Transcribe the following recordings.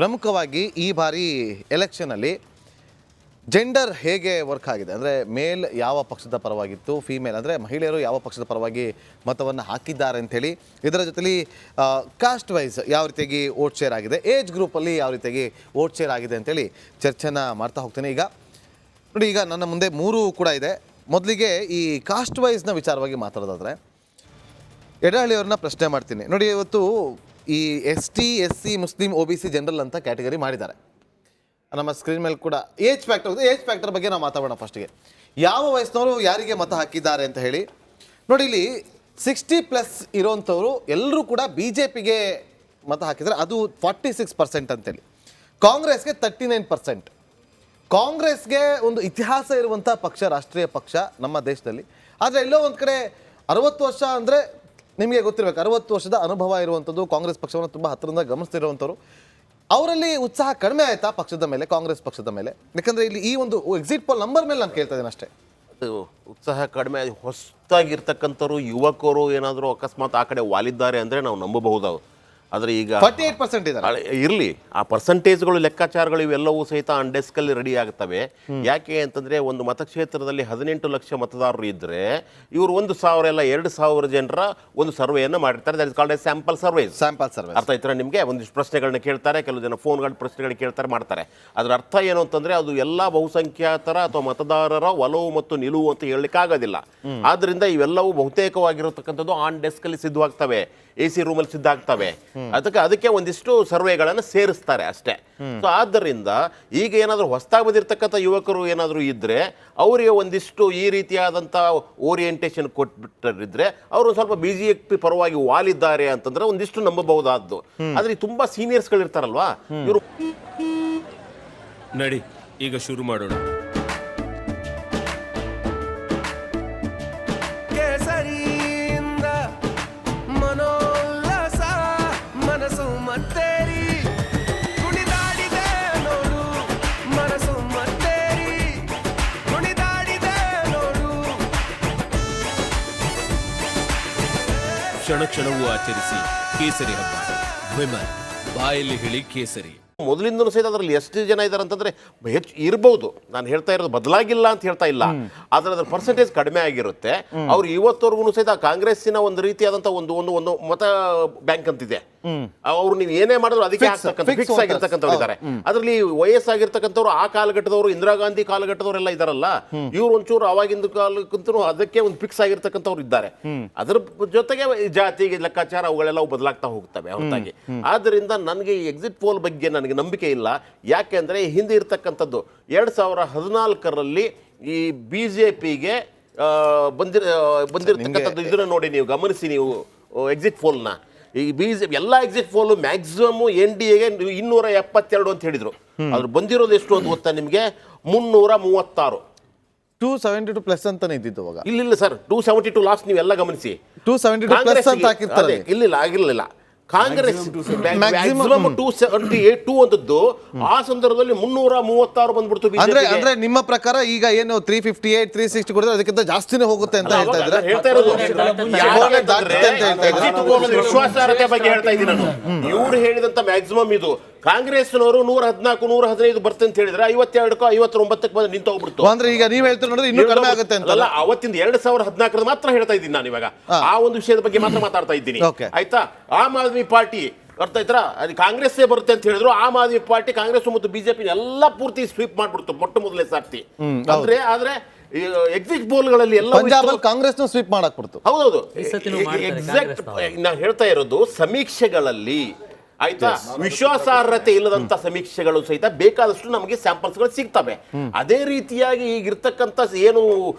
ಪ್ರಮುಖವಾಗಿ ಈ ಬಾರಿ ಎಲೆಕ್ಷನಲ್ಲಿ ಜೆಂಡರ್ ಹೇಗೆ ವರ್ಕ್ ಆಗಿದೆ ಅಂದರೆ ಮೇಲ್ ಯಾವ ಪಕ್ಷದ ಪರವಾಗಿತ್ತು, ಫೀಮೇಲ್ ಅಂದರೆ ಮಹಿಳೆಯರು ಯಾವ ಪಕ್ಷದ ಪರವಾಗಿ ಮತವನ್ನು ಹಾಕಿದ್ದಾರೆ ಅಂಥೇಳಿ, ಇದರ ಜೊತೆಲಿ ಕಾಸ್ಟ್ ವೈಸ್ ಯಾವ ರೀತಿಯಾಗಿ ವೋಟ್ ಶೇರ್ ಆಗಿದೆ, ಏಜ್ ಗ್ರೂಪಲ್ಲಿ ಯಾವ ರೀತಿಯಾಗಿ ವೋಟ್ ಶೇರ್ ಆಗಿದೆ ಅಂಥೇಳಿ ಚರ್ಚೆನ ಮಾಡ್ತಾ ಹೋಗ್ತೇನೆ. ಈಗ ನೋಡಿ, ಈಗ ನನ್ನ ಮುಂದೆ 3 ಕೂಡ ಇದೆ. ಮೊದಲಿಗೆ ಈ ಕಾಸ್ಟ್ ವೈಸ್ನ ವಿಚಾರವಾಗಿ ಮಾತಾಡೋದಾದರೆ ಯಡಹಳ್ಳಿಯವ್ರನ್ನ ಪ್ರಶ್ನೆ ಮಾಡ್ತೀನಿ. ನೋಡಿ, ಇವತ್ತು ಈ ST SC Muslim OBC general ಅಂತ ಕ್ಯಾಟಗರಿ ಮಾಡಿದ್ದಾರೆ. ನಮ್ಮ ಸ್ಕ್ರೀನ್ ಮೇಲೆ ಕೂಡ ಏಜ್ ಫ್ಯಾಕ್ಟರ್ ಬಗ್ಗೆ ನಾವು ಮಾತಾಡೋಣ. ಫಸ್ಟಿಗೆ ಯಾವ ವಯಸ್ಸಿನವರು ಯಾರಿಗೆ ಮತ ಹಾಕಿದ್ದಾರೆ ಅಂತ ಹೇಳಿ ನೋಡಿ. ಇಲ್ಲಿ 60+ ಇರೋವಂಥವ್ರು ಎಲ್ಲರೂ ಕೂಡ BJPಗೆ ಮತ ಹಾಕಿದ್ದಾರೆ, ಅದು 46% ಅಂತೇಳಿ. ಕಾಂಗ್ರೆಸ್ಗೆ 39%. ಕಾಂಗ್ರೆಸ್ಗೆ ಒಂದು ಇತಿಹಾಸ ಇರುವಂಥ ಪಕ್ಷ, ರಾಷ್ಟ್ರೀಯ ಪಕ್ಷ ನಮ್ಮ ದೇಶದಲ್ಲಿ. ಆದರೆ ಎಲ್ಲೋ ಒಂದು ಕಡೆ 60 ವರ್ಷ ಅಂದರೆ ನಿಮಗೆ ಗೊತ್ತಿರಬೇಕು, 60 ವರ್ಷದ ಅನುಭವ ಇರುವಂಥದ್ದು, ಕಾಂಗ್ರೆಸ್ ಪಕ್ಷವನ್ನು ತುಂಬ ಹತ್ತಿರದಿಂದ ಗಮನಿಸ್ತಿರುವಂಥವ್ರು. ಅವರಲ್ಲಿ ಉತ್ಸಾಹ ಕಡಿಮೆ ಆಯಿತಾ ಪಕ್ಷದ ಮೇಲೆ, ಕಾಂಗ್ರೆಸ್ ಪಕ್ಷದ ಮೇಲೆ? ಯಾಕಂದರೆ ಇಲ್ಲಿ ಈ ಒಂದು ಎಕ್ಸಿಟ್ ಪೋಲ್ ನಂಬರ್ ಮೇಲೆ ನಾನು ಕೇಳ್ತಾ ಇದ್ದೀನಿ ಅಷ್ಟೇ. ಅದು ಉತ್ಸಾಹ ಕಡಿಮೆ, ಹೊಸದಾಗಿರ್ತಕ್ಕಂಥವ್ರು ಯುವಕರು ಏನಾದರೂ ಅಕಸ್ಮಾತ್ ಆ ಕಡೆ ವಾಲಿದ್ದಾರೆ ಅಂದರೆ ನಾವು ನಂಬಬಹುದು. ಆದರೆ ಈಗ 48% ಇದ್ದಾರೆ. ಇರಲಿ, ಆ ಪರ್ಸೆಂಟೇಜ್ಗಳು, ಲೆಕ್ಕಾಚಾರಗಳು ಇವೆಲ್ಲವೂ ಸಹಿತ ಆನ್ ಡೆಸ್ಕಲ್ಲಿ ರೆಡಿ ಆಗ್ತವೆ. ಯಾಕೆ ಅಂತಂದರೆ, ಒಂದು ಮತಕ್ಷೇತ್ರದಲ್ಲಿ 18 ಲಕ್ಷ ಮತದಾರರು ಇದ್ದರೆ ಇವರು 1,000 ಎಲ್ಲ 2,000 ಜನರ ಒಂದು ಸರ್ವೆಯನ್ನು ಮಾಡಿರ್ತಾರೆ. That is called A sample survey. ಅರ್ಥ ಆಯ್ತಾರೆ ನಿಮಗೆ? ಒಂದಿಷ್ಟು ಪ್ರಶ್ನೆಗಳನ್ನ ಕೇಳ್ತಾರೆ, ಕೆಲವು ಜನ ಫೋನ್ಗಳ ಪ್ರಶ್ನೆಗಳು ಕೇಳ್ತಾರೆ, ಮಾಡ್ತಾರೆ. ಅದರ ಅರ್ಥ ಏನು ಅಂತಂದರೆ, ಅದು ಎಲ್ಲ ಬಹುಸಂಖ್ಯಾತರ ಅಥವಾ ಮತದಾರರ ಒಲವು ಮತ್ತು ನಿಲುವು ಅಂತ ಹೇಳಲಿಕ್ಕಾಗೋದಿಲ್ಲ. ಆದ್ದರಿಂದ ಇವೆಲ್ಲವೂ ಬಹುತೇಕವಾಗಿರತಕ್ಕಂಥದ್ದು ಆನ್ ಡೆಸ್ಕಲ್ಲಿ ಸಿದ್ಧವಾಗ್ತವೆ, AC ರೂಮಲ್ಲಿ ಸಿದ್ಧ ಆಗ್ತವೆ. ಅದಕ್ಕೆ ಒಂದಿಷ್ಟು ಸರ್ವೆಗಳನ್ನು ಸೇರಿಸ್ತಾರೆ ಅಷ್ಟೇ. ಸೊ ಆದ್ದರಿಂದ ಈಗ ಏನಾದರೂ ಹೊಸದಾಗಿ ಬಂದಿರತಕ್ಕಂಥ ಯುವಕರು ಏನಾದರೂ ಇದ್ದರೆ ಅವರಿಗೆ ಒಂದಿಷ್ಟು ಈ ರೀತಿಯಾದಂಥ ಓರಿಯೆಂಟೇಷನ್ ಕೊಟ್ಬಿಟ್ಟಿದ್ರೆ ಅವರು ಸ್ವಲ್ಪ BJP ಪರವಾಗಿ ವಾಲಿದ್ದಾರೆ ಅಂತಂದ್ರೆ ಒಂದಿಷ್ಟು ನಂಬಬಹುದಾದ್ದು. ಆದರೆ ತುಂಬಾ ಸೀನಿಯರ್ಸ್ಗಳಿರ್ತಾರಲ್ವಾ, ಇವರು ನಡಿ ಈಗ ಶುರು ಮಾಡೋಣ. ಕ್ಷಣ ಕ್ಷಣವೂ ಆಚರಿಸಿ ಕೇಸರಿ ಹಬ್ಬ. ವಿಮಲ್, ಬಾಯಲ್ಲಿ ಹೇಳಿ ಕೇಸರಿ. ಮೊದಲಿಂದನೂ ಸಹಿತ ಅದರಲ್ಲಿ ಎಷ್ಟು ಜನ ಇದ್ದಾರೆ ಅಂತಂದ್ರೆ ಹೆಚ್ಚು ಇರ್ಬೋದು. ನಾನು ಹೇಳ್ತಾ ಇರೋದು ಬದಲಾಗಿಲ್ಲ ಅಂತ ಹೇಳ್ತಾ ಇಲ್ಲ, ಆದರೆ ಅದರ ಪರ್ಸೆಂಟೇಜ್ ಕಡಿಮೆ ಆಗಿರುತ್ತೆ. ಅವ್ರು ಇವತ್ತವರೆಗೂ ಸಹಿತ ಕಾಂಗ್ರೆಸ್ಸಿನ ಒಂದು ರೀತಿಯಾದಂಥ ಒಂದು ಮತ ಬ್ಯಾಂಕ್ ಅಂತಿದೆ. ಅವ್ರು ನೀವು ಏನೇ ಮಾಡಿದ್ರು ಅದಕ್ಕೆ ಫಿಕ್ಸ್ ಆಗಿರ್ತಕ್ಕಂಥವ್ರು ಇದ್ದಾರೆ. ಅದರಲ್ಲಿ ವಯಸ್ಸಾಗಿರ್ತಕ್ಕಂಥವ್ರು, ಆ ಕಾಲಘಟ್ಟದವರು, ಇಂದಿರಾ ಗಾಂಧಿ ಕಾಲಘಟ್ಟದವರೆಲ್ಲ ಇದಾರಲ್ಲ, ಇವ್ರು ಒಂಚೂರು ಅವಾಗಿಂದ ಕಾಲಕ್ಕಂತೂ ಅದಕ್ಕೆ ಒಂದು ಫಿಕ್ಸ್ ಆಗಿರ್ತಕ್ಕಂಥವ್ರು ಇದ್ದಾರೆ. ಅದ್ರ ಜೊತೆಗೆ ಜಾತಿಗೆ ಲೆಕ್ಕಾಚಾರ ಅವುಗಳೆಲ್ಲ ಬದಲಾಗ್ತಾ ಹೋಗ್ತವೆ ಹೊರತಾಗಿ. ಆದ್ದರಿಂದ ನನಗೆ ಈ ಎಕ್ಸಿಟ್ ಪೋಲ್ ಬಗ್ಗೆ ನನಗೆ ನಂಬಿಕೆ ಇಲ್ಲ. ಯಾಕೆಂದ್ರೆ ಹಿಂದೆ ಇರ್ತಕ್ಕಂಥದ್ದು 2014ರಲ್ಲಿ ಈ BJPಗೆ ಬಂದಿರತಕ್ಕಂಥದ್ದು ಇದನ್ನ ನೋಡಿ, ನೀವು ಗಮನಿಸಿ, ನೀವು ಎಕ್ಸಿಟ್ ಪೋಲ್ನ. ಈ ಎಲ್ಲ ಎಕ್ಸಿಟ್ ಪೋಲ್ ಮ್ಯಾಕ್ಸಿಮಮ್ NDAಗೆ 272 ಅಂತ ಹೇಳಿದ್ರು. ಅದ್ರ ಬಂದಿರೋದು ಎಷ್ಟು ಅಂತ ಗೊತ್ತಾ ನಿಮಗೆ? 336. 272+ ಅಂತಾನೆ ಇದ್ದಿದ್ದು ಅವಾಗ. ಇಲ್ಲ ಸರ್, 272 ಲಾಸ್ಟ್ ನೀವೆಲ್ಲ ಗಮನಿಸಿ. 272+ ಅಂತ ಹಾಕಿರ್ತಾರೆ. ಆಗಿರಲಿಲ್ಲ. ಕಾಂಗ್ರೆಸ್ ಮ್ಯಾಕ್ಸಿಮಮ್ 278 ಅಂತದ್ದು, ಆ ಸಂದರ್ಭದಲ್ಲಿ 336 ಬಂದ್ಬಿಡ್ತು. ಅಂದ್ರೆ ನಿಮ್ಮ ಪ್ರಕಾರ ಈಗ ಏನು 358 360 ಕೊಡಿದ್ರೆ ಅದಕ್ಕಿಂತ ಜಾಸ್ತಿನೇ ಹೋಗುತ್ತೆ ಅಂತ ಹೇಳ್ತಾ ಇದ್ದಾರೆ. ಹೇಳ್ತಾ ಇರೋದು ವಿಶ್ವಾಸಾರ್ಹತೆ ಬಗ್ಗೆ ಹೇಳ್ತಾ ಇದ್ದೀನಿ ನಾನು. ಇವ್ರು ಹೇಳಿದಂತ ಮ್ಯಾಕ್ಸಿಮಮ್ ಇದು. ಕಾಂಗ್ರೆಸ್ನವರು 114 115 ಬರ್ತಂತ ಅಂತ ಹೇಳಿದ್ರೆ 52ಕ್ಕೋ 59ಕ್ಕೆ ಬಂದು ನಿಂತು ಹೋಗ್ಬಿಡ್ತು. ಅಂದ್ರೆ ಈಗ ನೀವು ಹೇಳ್ತಾ ನೋಡಿದ್ರೆ ಇನ್ನೂ ಕಡಿಮೆ ಆಗುತ್ತೆ ಅಂತ ಅಲ್ಲ. ಅವತ್ತಿಂದ 2014 ಮಾತ್ರ ಹೇಳ್ತಾ ಇದ್ದೀನಿ ನಾನು. ಇವಾಗ ಆ ಒಂದು ವಿಷಯದ ಬಗ್ಗೆ ಮಾತ್ರ ಮಾತಾಡ್ತಾ ಇದ್ದೀನಿ, ಆಯ್ತಾ? ಆಮ್ ಆದ್ಮಿ ಪಾರ್ಟಿ ಅರ್ಥ ಆಯ್ತಾ, ಕಾಂಗ್ರೆಸ್ ಬರುತ್ತೆ ಅಂತ ಹೇಳಿದ್ರು. ಆಮ್ ಆದ್ಮಿ ಪಾರ್ಟಿ ಕಾಂಗ್ರೆಸ್ ಮತ್ತು BJP ಎಲ್ಲ ಪೂರ್ತಿ ಸ್ವೀಪ್ ಮಾಡ್ಬಿಡ್ತು ಮೊದಲೇ ಸಾರ್ತಿ. ಆದ್ರೆ ಎಕ್ಸಿಟ್ ಪೋಲ್ಗಳಲ್ಲಿ ಎಲ್ಲ ಪಂಜಾಬ್ ಕಾಂಗ್ರೆಸ್ ಸ್ವೀಪ್ ಮಾಡಕ್ ಬಿಡ್ತು. ಹೌದೌದು, ಎಕ್ಸಾಕ್ಟ್. ನಾನು ಹೇಳ್ತಾ ಇರೋದು ಸಮೀಕ್ಷೆಗಳಲ್ಲಿ, ಆಯ್ತಾ, ವಿಶ್ವಾಸಾರ್ಹತೆ ಇಲ್ಲದಂತ ಸಮೀಕ್ಷೆಗಳು ಸಹಿತ ಬೇಕಾದಷ್ಟು ನಮಗೆ ಸ್ಯಾಂಪಲ್ಸ್ಗಳು ಸಿಗ್ತವೆ. ಅದೇ ರೀತಿಯಾಗಿ ಈಗಿರ್ತಕ್ಕಂಥ ಏನು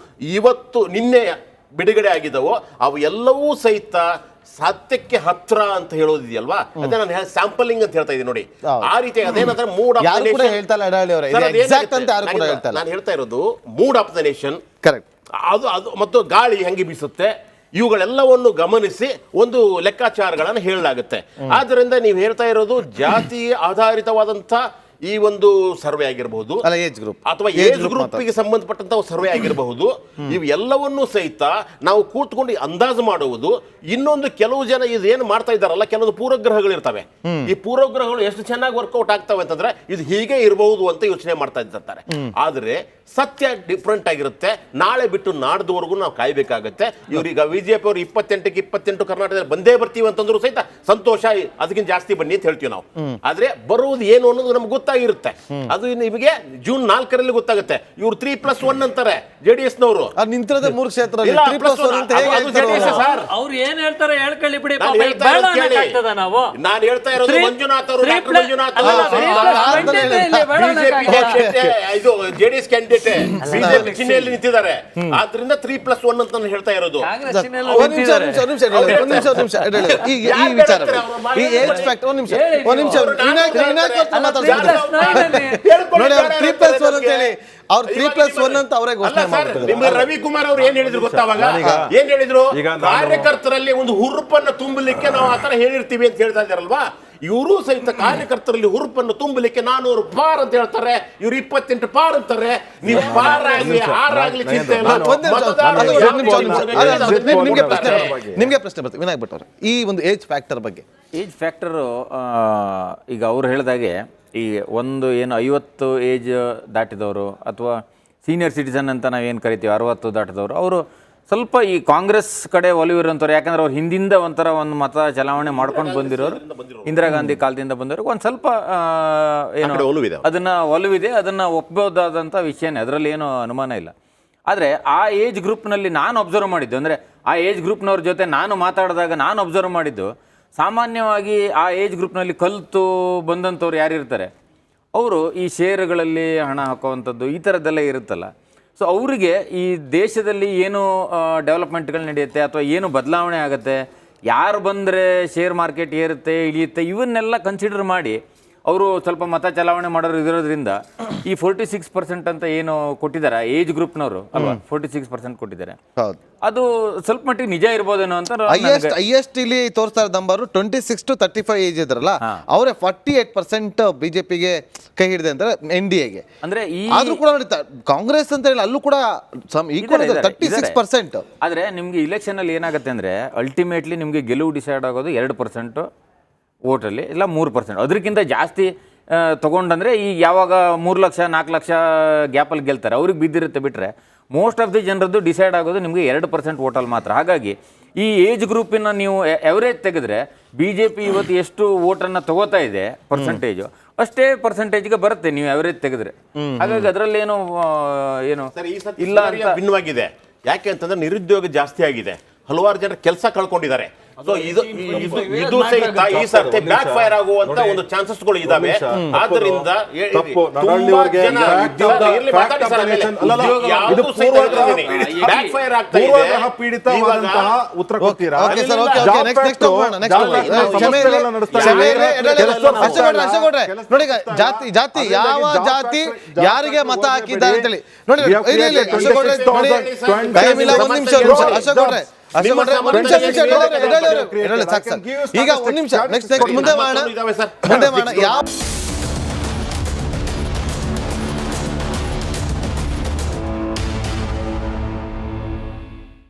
ಇವತ್ತು ನಿನ್ನೆ ಬಿಡುಗಡೆ ಆಗಿದವೋ ಅವು ಎಲ್ಲವೂ ಸಹಿತ ಸತ್ಯಕ್ಕೆ ಹತ್ರ ಅಂತ ಹೇಳೋದಿದೆಯಲ್ವಾ, ಅದೇ ನಾನು ಸ್ಯಾಂಪಲಿಂಗ್ ಅಂತ ಹೇಳ್ತಾ ಇದ್ದೀನಿ ನೋಡಿ. ಆ ರೀತಿ ಅದೇನಂದ್ರೆ ಮೂಡ್ ಆಫ್ ನಾನು ಹೇಳ್ತಾ ಇರೋದು mood of the nation, correct. ಅದು ಮತ್ತು ಗಾಳಿ ಹೆಂಗೆ ಬೀಸುತ್ತೆ ಇವುಗಳೆಲ್ಲವನ್ನು ಗಮನಿಸಿ ಒಂದು ಲೆಕ್ಕಾಚಾರಗಳನ್ನು ಹೇಳಲಾಗುತ್ತೆ. ಆದ್ದರಿಂದ ನೀವು ಹೇಳ್ತಾ ಇರೋದು ಜಾತಿ ಆಧಾರಿತವಾದಂಥ ಈ ಒಂದು ಸರ್ವೆ ಆಗಿರಬಹುದು ಅಲ್ಲ ಏಜ್ ಗ್ರೂಪ್ ಅಥವಾ ಏಜ್ ಗ್ರೂಪ್ಗೆ ಸಂಬಂಧಪಟ್ಟಂತ ಸರ್ವೆ ಆಗಿರಬಹುದು. ಇವೆಲ್ಲವನ್ನೂ ಸಹಿತ ನಾವು ಕೂತ್ಕೊಂಡು ಅಂದಾಜು ಮಾಡುವುದು. ಇನ್ನೊಂದು ಕೆಲವು ಜನ ಇದೇನು ಮಾಡ್ತಾ ಇದ್ದಾರಲ್ಲ, ಕೆಲವು ಪೂರ್ವಗ್ರಹಗಳು ಇರ್ತವೆ. ಈ ಪೂರ್ವಗ್ರಹಗಳು ಎಷ್ಟು ಚೆನ್ನಾಗಿ ವರ್ಕೌಟ್ ಆಗ್ತವೆ ಅಂತಂದ್ರೆ ಇದು ಹೀಗೆ ಇರಬಹುದು ಅಂತ ಯೋಚನೆ ಮಾಡ್ತಾ ಇರ್ತಾರೆ. ಆದ್ರೆ ಸತ್ಯ ಡಿಫ್ರೆಂಟ್ ಆಗಿರುತ್ತೆ. ನಾಳೆ ಬಿಟ್ಟು ನಾಡ್ದವರೆಗೂ ನಾವು ಕಾಯ್ಬೇಕಾಗತ್ತೆ. ಇವ್ರೀಗ ಬಿಜೆಪಿ ಅವರು 28ಕ್ಕೆ 28 ಕರ್ನಾಟಕದಲ್ಲಿ ಬಂದೇ ಬರ್ತೀವಿ ಅಂತಂದ್ರು ಸಹಿತ ಸಂತೋಷ, ಅದಕ್ಕಿಂತ ಜಾಸ್ತಿ ಬನ್ನಿ ಅಂತ ಹೇಳ್ತೀವಿ ನಾವು. ಆದ್ರೆ ಬರುವುದು ಏನು ಅನ್ನೋದು ನಮ್ಗೆ ಗೊತ್ತಾಗಿರುತ್ತೆ. ಅದು ನಿಮಗೆ ಜೂನ್ 4ರಲ್ಲಿ ಗೊತ್ತಾಗುತ್ತೆ. ಇವ್ರು 3+1 ಅಂತಾರೆ ಜೆಡಿಎಸ್ ನವರು. ನಿಂತಿರೋದೇ 3 ಕ್ಷೇತ್ರ. ಅವ್ರು ಏನ್ ಹೇಳ್ತಾರೆ ಹೇಳ್ಕೊಳ್ಳಿ ಬಿಡಿ. ನಾನು ಹೇಳ್ತಾ ಇರೋದು ಮಂಜುನಾಥ್ ಅವರು, ಮಂಜುನಾಥ್ ಇದು ಜೆಡಿಎಸ್ ಕ್ಯಾಂಡಿಡೇಟ್ ಬಿಜೆಪಿ ಚಿಹ್ನೆಯಲ್ಲಿ ನಿಂತಿದ್ದಾರೆ. ಆದ್ರಿಂದ 3+1 ಅಂತ ಹೇಳ್ತಾ ಇರೋದು. ನಿಮ್ಗೆ ರವಿಕುಮಾರ್ ಅವ್ರು ಏನ್ ಹೇಳಿದ್ರು ಗೊತ್ತಾವಾಗ? ಏನ್ ಹೇಳಿದ್ರು? ಕಾರ್ಯಕರ್ತರಲ್ಲಿ ಒಂದು ಹುರುಪನ್ನು ತುಂಬಲಿಕ್ಕೆ ನಾವು ಆತರ ಹೇಳಿರ್ತೀವಿ ಅಂತ ಹೇಳ್ತಾ ಇದ್ದಾರಲ್ವಾ. ಇವರು ಸಹಿತ ಕಾರ್ಯಕರ್ತರಲ್ಲಿ ಹುರುಪನ್ನು ತುಂಬಲಿಕ್ಕೆ 400 ಪಾರ್ ಅಂತ ಹೇಳ್ತಾರೆ. ಇವ್ರು 28 ಪಾರ್ ಅಂತಾರೆ. ನೀವು ಪಾರ್ ಆಗ್ಲಿ ಹಾರಾಗ್ಲಿ ಚಿಂತೆ ಇಲ್ಲ. ನಿಮ್ಗೆ ಪ್ರಶ್ನೆ ಬರ್ತದೆ ವಿನಾಯಕ್ ಭಟ್ ಅವ್ರೆ, ಈ ಒಂದು ಏಜ್ ಫ್ಯಾಕ್ಟರ್ ಬಗ್ಗೆ. ಏಜ್ ಫ್ಯಾಕ್ಟರು ಈಗ ಅವ್ರು ಹೇಳಿದಾಗೆ ಈ ಒಂದು ಏನು 50 ಏಜ್ ದಾಟಿದವರು ಅಥವಾ ಸೀನಿಯರ್ ಸಿಟಿಸನ್ ಅಂತ ನಾವೇನು ಕರಿತೀವಿ 60 ದಾಟಿದವರು, ಅವರು ಸ್ವಲ್ಪ ಈ ಕಾಂಗ್ರೆಸ್ ಕಡೆ ಒಲವಿರೋಂಥವ್ರು. ಯಾಕಂದ್ರೆ ಅವ್ರು ಹಿಂದಿಂದ ಒಂಥರ ಒಂದು ಮತ ಚಲಾವಣೆ ಮಾಡ್ಕೊಂಡು ಬಂದಿರೋರು, ಇಂದಿರಾ ಗಾಂಧಿ ಕಾಲದಿಂದ ಬಂದವ್ರಿಗೆ ಒಂದು ಸ್ವಲ್ಪ ಏನು ಅದನ್ನ ಒಲವಿದೆ, ಅದನ್ನ ಒಪ್ಪಬಹುದಾದಂಥ ವಿಷಯನೇ, ಅದರಲ್ಲಿ ಏನು ಅನುಮಾನ ಇಲ್ಲ. ಆದರೆ ಆ ಏಜ್ ಗ್ರೂಪ್ನಲ್ಲಿ ನಾನು ಅಬ್ಸರ್ವ್ ಮಾಡಿದ್ದು, ಅಂದರೆ ಆ ಏಜ್ ಗ್ರೂಪ್ನವ್ರ ಜೊತೆ ನಾನು ಮಾತಾಡಿದಾಗ ನಾನು ಅಬ್ಸರ್ವ್ ಮಾಡಿದ್ದು, ಸಾಮಾನ್ಯವಾಗಿ ಆ ಏಜ್ ಗ್ರೂಪ್ನಲ್ಲಿ ಕಲಿತು ಬಂದಂಥವ್ರು ಯಾರಿರ್ತಾರೆ ಅವರು ಈ ಶೇರುಗಳಲ್ಲಿ ಹಣ ಹಾಕುವಂಥದ್ದು ಈ ಥರದ್ದೆಲ್ಲ ಇರುತ್ತಲ್ಲ. ಸೊ ಅವರಿಗೆ ಈ ದೇಶದಲ್ಲಿ ಏನು ಡೆವಲಪ್ಮೆಂಟ್ಗಳು ನಡೆಯುತ್ತೆ ಅಥವಾ ಏನು ಬದಲಾವಣೆ ಆಗುತ್ತೆ, ಯಾರು ಬಂದರೆ ಶೇರ್ ಮಾರ್ಕೆಟ್ ಏರುತ್ತೆ ಇಳಿಯುತ್ತೆ, ಇವನ್ನೆಲ್ಲ ಕನ್ಸಿಡರ್ ಮಾಡಿ ಅವರು ಸ್ವಲ್ಪ ಮತ ಚಲಾವಣೆ ಮಾಡೋರು ಇರೋದ್ರಿಂದ ಈ 46% ಅಂತ ಏನು ಕೊಟ್ಟಿದ್ದಾರೆ ಏಜ್ ಗ್ರೂಪ್ನವರು ಅಲ್ವಾ, 46% ಕೊಟ್ಟಿದ್ದಾರೆ. ಅದು ಸ್ವಲ್ಪ ಮಟ್ಟಿಗೆ ನಿಜ ಇರ್ಬೋದೇನೋ ಅಂತ. ಹೈಯೆಸ್ಟ್ ಇಲ್ಲಿ ತೋರಿಸ್ತಾ ಇರೋ ನಂಬರ್ 26 to 35 ಏಜ್ ಇದ್ರಲ್ಲ ಅವರೇ 48% ಬಿಜೆಪಿಗೆ ಕೈ ಹಿಡಿದೆ ಅಂತ NDAಗೆ. ಅಂದ್ರೆ ಆದ್ರೂ ಕೂಡ ಕಾಂಗ್ರೆಸ್ ಅಂತ ಹೇಳಿ ಅಲ್ಲೂ ಕೂಡ ಈಕ್ವಲ್ 36%. ಆದ್ರೆ ನಿಮ್ಗೆ ಇಲೆಕ್ಷನ್ ಅಲ್ಲಿ ಏನಾಗುತ್ತೆ ಅಂದ್ರೆ ಅಲ್ಟಿಮೇಟ್ಲಿ ನಿಮ್ಗೆ ಗೆಲುವು ಡಿಸೈಡ್ ಆಗೋದು 2% ವೋಟಲ್ಲಿ ಇಲ್ಲ 3%. ಅದಕ್ಕಿಂತ ಜಾಸ್ತಿ ತೊಗೊಂಡಂದರೆ ಈಗ ಯಾವಾಗ 3 ಲಕ್ಷ 4 ಲಕ್ಷ ಗ್ಯಾಪಲ್ಲಿ ಗೆಲ್ತಾರೆ ಅವ್ರಿಗೆ ಬಿದ್ದಿರುತ್ತೆ. ಬಿಟ್ಟರೆ ಮೋಸ್ಟ್ ಆಫ್ ದಿ ಜನರದ್ದು ಡಿಸೈಡ್ ಆಗೋದು ನಿಮಗೆ 2% ವೋಟಲ್ಲಿ ಮಾತ್ರ. ಹಾಗಾಗಿ ಈ ಏಜ್ ಗ್ರೂಪಿನ ನೀವು ಎವರೇಜ್ ತೆಗೆದ್ರೆ BJP ಇವತ್ತು ಎಷ್ಟು ವೋಟನ್ನು ತಗೋತಾ ಇದೆ ಪರ್ಸೆಂಟೇಜು ಅಷ್ಟೇ ಪರ್ಸೆಂಟೇಜ್ಗೆ ಬರುತ್ತೆ ನೀವು ಎವರೇಜ್ ತೆಗೆದ್ರೆ. ಹಾಗಾಗಿ ಅದರಲ್ಲಿ ಏನು ಇಲ್ಲ ಅಂತ ಭಿನ್ನವಾಗಿದೆ. ಯಾಕೆ ಅಂತಂದ್ರೆ ನಿರುದ್ಯೋಗ ಜಾಸ್ತಿ ಆಗಿದೆ, ಹಲವಾರು ಜನ ಕೆಲಸ ಕಳ್ಕೊಂಡಿದ್ದಾರೆ. ಸೊ ಇದು ಸಹಿತ ಈ ಸರ್ತಿ ಬ್ಯಾಕ್ ಫೈರ್ ಆಗುವಂತ ಒಂದು ಚಾನ್ಸಸ್ಗಳು ಇದಾವೆ. ಆದ್ರಿಂದ ಬ್ಯಾಕ್ ಫೈರ್ ಆಗ್ತಾ ಇದೆ. ಉತ್ತರ ಕೊಡ್ತೀರಾ? ನೋಡಿ ಜಾತಿ ಯಾವ ಜಾತಿ ಯಾರಿಗೆ ಮತ ಹಾಕಿದ್ದಾರೆ ಅಂತೇಳಿ ನೋಡಿ. ಈಗ 1 ನಿಮಿಷ ನೆಕ್ಸ್ಟ್ ಮುಂದೆ ಮಾಡೋಣ. ಯಾವ